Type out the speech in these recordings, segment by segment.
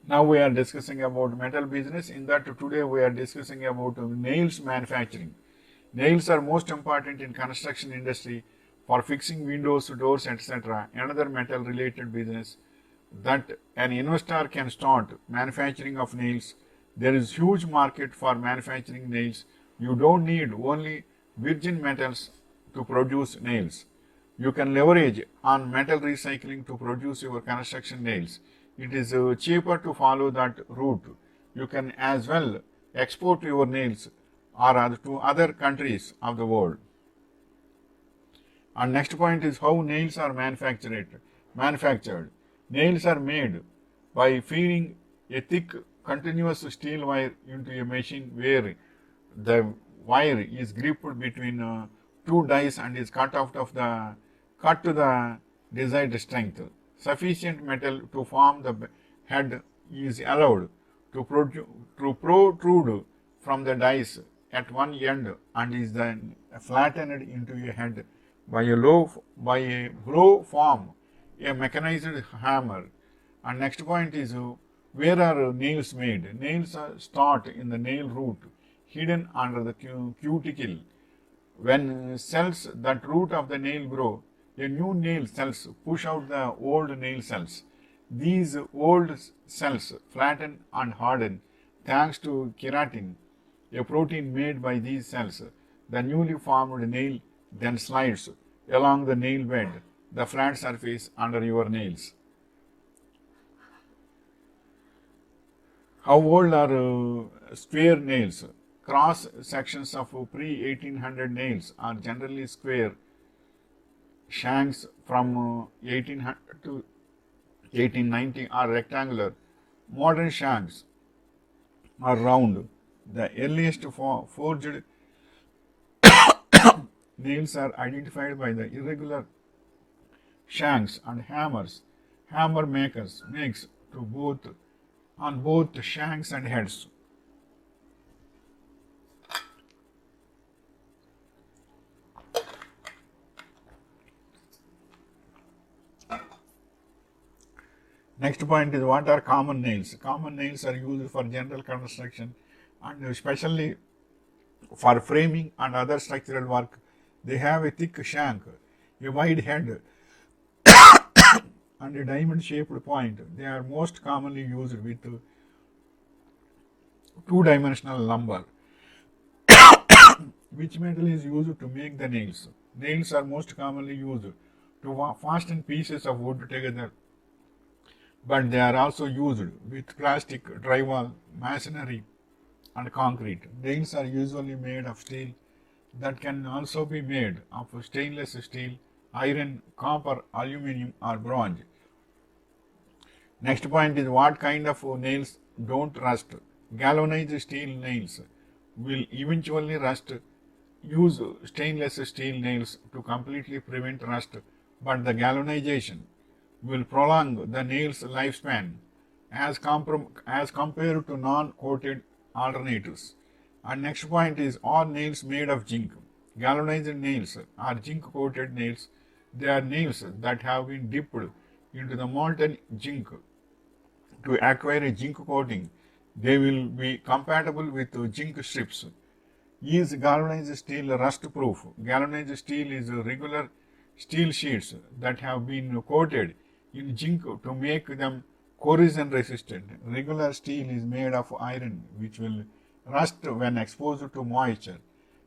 Now we are discussing about metal business. In that today we are discussing about nails manufacturing. Nails are most important in construction industry for fixing windows, doors, etc. Another metal related business that an investor can start manufacturing of nails. There is huge market for manufacturing nails. You don't need only virgin metals to produce nails. You can leverage on metal recycling to produce your construction nails. It is cheaper to follow that route. You can as well export your nails or to other countries of the world. And next point is how nails are manufactured. Nails are made by feeding a thick continuous steel wire into a machine where the wire is gripped between two dies and is cut to the desired strength. Sufficient metal to form the head is allowed to protrude from the dies at one end and is then flattened into a head by a blow form, a mechanized hammer. And next point is where are nails made? Nails start in the nail root, hidden under the cuticle. When cells that root of the nail grow, a new nail cells push out the old nail cells. These old cells flatten and harden thanks to keratin, a protein made by these cells. The newly formed nail then slides along the nail bed, the flat surface under your nails. How old are square nails? Cross sections of pre-1800 nails are generally square. Shanks from 1800 to 1890 are rectangular. Modern shanks are round. The earliest forged nails are identified by the irregular shanks and hammers. Hammer makers makes on both shanks and heads. Next point is what are common nails? Common nails are used for general construction and especially for framing and other structural work. They have a thick shank, a wide head, and a diamond-shaped point. They are most commonly used with two-dimensional lumber. Which metal is used to make the nails? Nails are most commonly used to fasten pieces of wood together, but they are also used with plastic, drywall, masonry, and concrete. Nails are usually made of steel that can also be made of stainless steel, iron, copper, aluminum, or bronze. Next point is what kind of nails don't rust. Galvanized steel nails will eventually rust. Use stainless steel nails to completely prevent rust, but the galvanization will prolong the nail's lifespan as compared to non-coated alternatives. And next point is all nails made of zinc. Galvanized nails are zinc-coated nails. They are nails that have been dipped into the molten zinc to acquire a zinc coating. They will be compatible with zinc strips. Is galvanized steel rust-proof? Galvanized steel is regular steel sheets that have been coated in zinc to make them corrosion resistant. Regular steel is made of iron which will rust when exposed to moisture,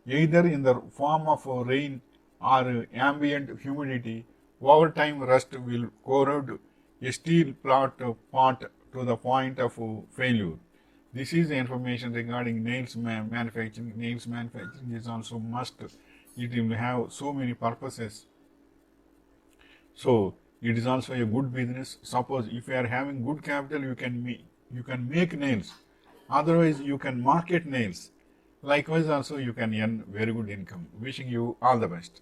either in the form of rain or ambient humidity. Over time, rust will corrode a steel pot to the point of failure. This is the information regarding nails manufacturing. Nails manufacturing is also must. It will have so many purposes. So it is also a good business. Suppose if you are having good capital, you can make nails. Otherwise, you can market nails. Likewise, also you can earn very good income. Wishing you all the best.